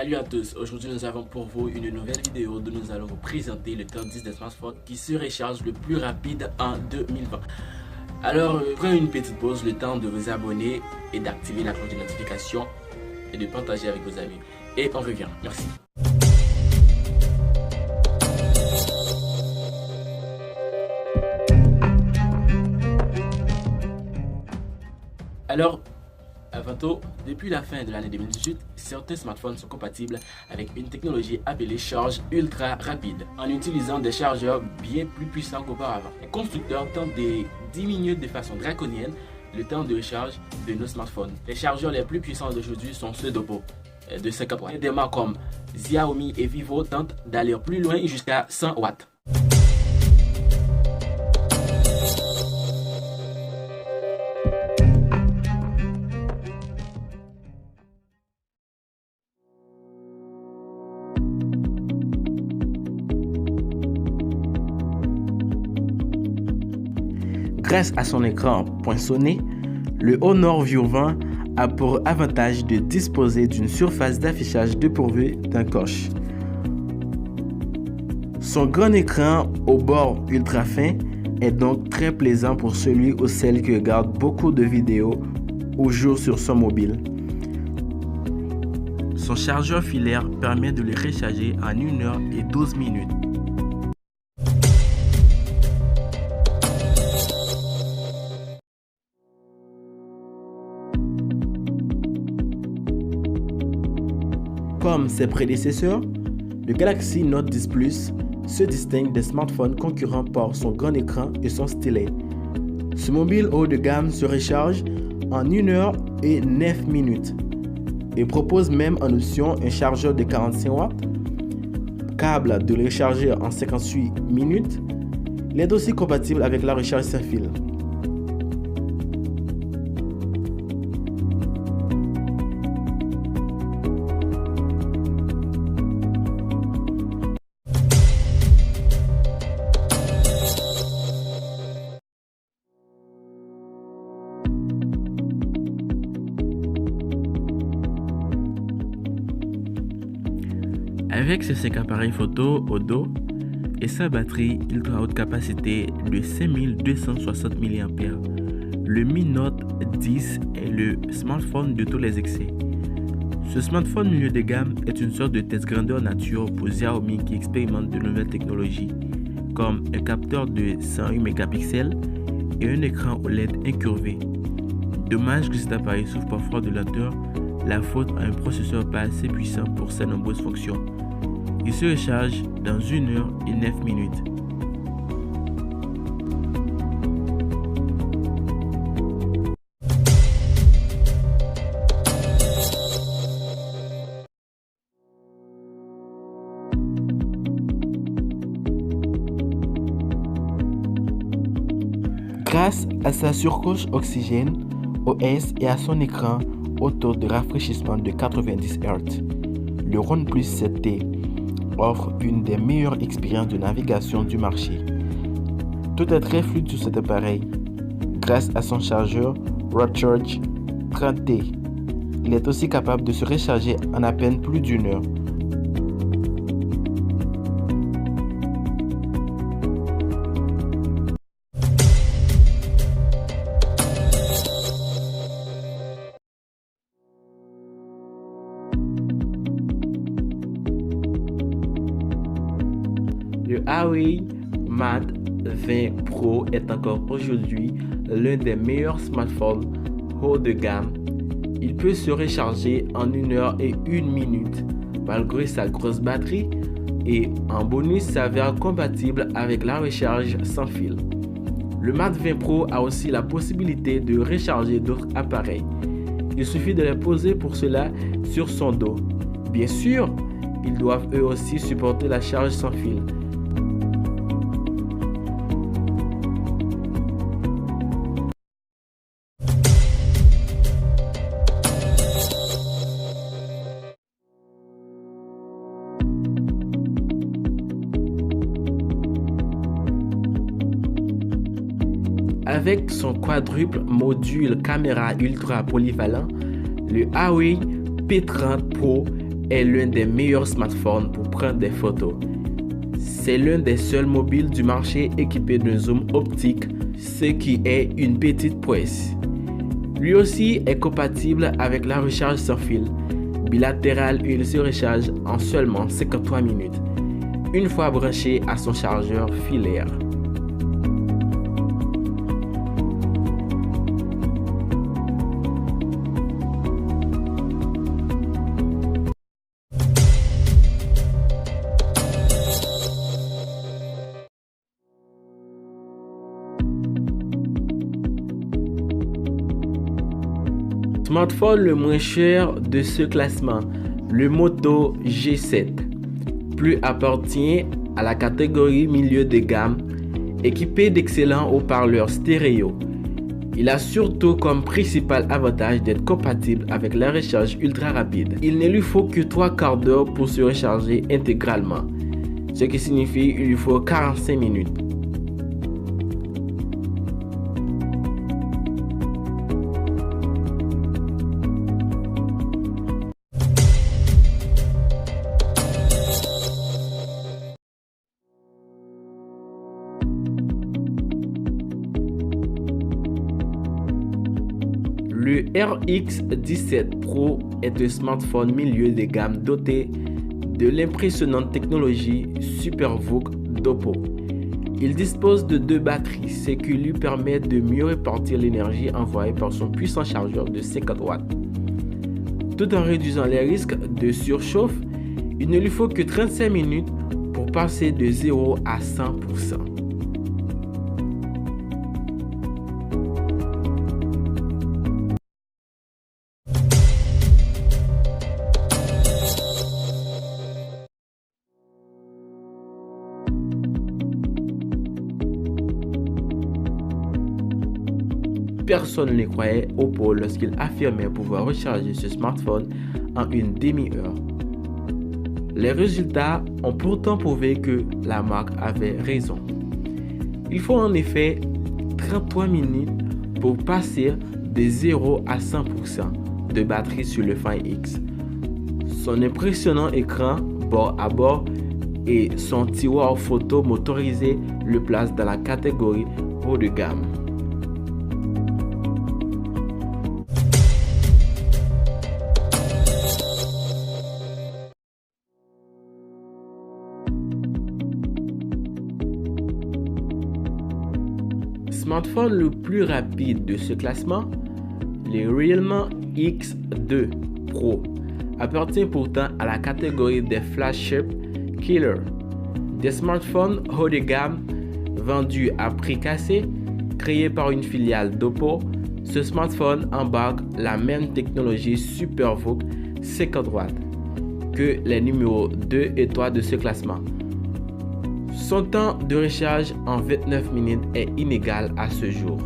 Salut à tous, aujourd'hui nous avons pour vous une nouvelle vidéo où nous allons vous présenter le top 10 des smartphones qui se rechargent le plus rapide en 2020. Alors prenez une petite pause, le temps de vous abonner et d'activer la cloche de notification et de partager avec vos amis. Et on revient, merci. Alors, avant tout, depuis la fin de l'année 2018, certains smartphones sont compatibles avec une technologie appelée charge ultra rapide, en utilisant des chargeurs bien plus puissants qu'auparavant. Les constructeurs tentent de diminuer de façon draconienne le temps de recharge de nos smartphones. Les chargeurs les plus puissants d'aujourd'hui sont ceux d'Oppo, de 50 watts. Des marques comme Xiaomi et Vivo tentent d'aller plus loin jusqu'à 100 watts. Grâce à son écran poinçonné, le Honor View 20 a pour avantage de disposer d'une surface d'affichage dépourvue d'un coche. Son grand écran au bord ultra fin est donc très plaisant pour celui ou celle qui regarde beaucoup de vidéos ou joue sur son mobile. Son chargeur filaire permet de le recharger en 1 heure et 12 minutes. Comme ses prédécesseurs, le Galaxy Note 10 Plus se distingue des smartphones concurrents par son grand écran et son stylet. Ce mobile haut de gamme se recharge en 1 heure et 9 minutes et propose même en option un chargeur de 45 watts, câble de recharger en 58 minutes. Il est aussi compatible avec la recharge sans fil. Avec ses 5 appareils photo au dos et sa batterie ultra haute capacité de 5260 mAh, le Mi Note 10 est le smartphone de tous les excès. Ce smartphone milieu de gamme est une sorte de test grandeur nature pour Xiaomi qui expérimente de nouvelles technologies, comme un capteur de 108 mégapixels et un écran OLED incurvé. Dommage que cet appareil souffre parfois de lenteur, la faute à un processeur pas assez puissant pour ses nombreuses fonctions. Il se recharge dans 1 heure et 9 minutes. Grâce à sa surcouche oxygène OS et à son écran auto de rafraîchissement de 90 Hz, le OnePlus 7T offre une des meilleures expériences de navigation du marché. Tout est très fluide sur cet appareil. Grâce à son chargeur Recharge 30T, il est aussi capable de se recharger en à peine plus d'1 heure. Le Huawei Mate 20 Pro est encore aujourd'hui l'un des meilleurs smartphones haut de gamme. Il peut se recharger en 1 heure et 1 minute malgré sa grosse batterie et en bonus s'avère compatible avec la recharge sans fil. Le Mate 20 Pro a aussi la possibilité de recharger d'autres appareils. Il suffit de les poser pour cela sur son dos. Bien sûr, ils doivent eux aussi supporter la charge sans fil. Avec son quadruple module caméra ultra polyvalent, le Huawei P30 Pro est l'un des meilleurs smartphones pour prendre des photos. C'est l'un des seuls mobiles du marché équipé d'un zoom optique, ce qui est une petite prouesse. Lui aussi est compatible avec la recharge sans fil bilatéral et il se recharge en seulement 53 minutes, une fois branché à son chargeur filaire. Smartphone le moins cher de ce classement, le Moto G7, plus appartient à la catégorie milieu de gamme, équipé d'excellents haut-parleurs stéréo. Il a surtout comme principal avantage d'être compatible avec la recharge ultra rapide. Il ne lui faut que 3 quarts d'heure pour se recharger intégralement, ce qui signifie qu'il lui faut 45 minutes. Le RX17 Pro est un smartphone milieu de gamme doté de l'impressionnante technologie SuperVOOC d'Oppo. Il dispose de 2 batteries, ce qui lui permet de mieux répartir l'énergie envoyée par son puissant chargeur de 50 watts. Tout en réduisant les risques de surchauffe, il ne lui faut que 35 minutes pour passer de 0 à 100%. Personne ne croyait Oppo lorsqu'il affirmait pouvoir recharger ce smartphone en une demi-heure. Les résultats ont pourtant prouvé que la marque avait raison. Il faut en effet 33 minutes pour passer de 0 à 100% de batterie sur le Find X. Son impressionnant écran bord à bord et son tiroir photo motorisé le placent dans la catégorie haut de gamme. Smartphone le plus rapide de ce classement, le Realme X2 Pro, appartient pourtant à la catégorie des flagship killers, des smartphones haut de gamme vendus à prix cassé, créés par une filiale d'Oppo. Ce smartphone embarque la même technologie SuperVOOC 50 watts que les numéros 2 et 3 de ce classement. Son temps de recharge en 29 minutes est inégal à ce jour.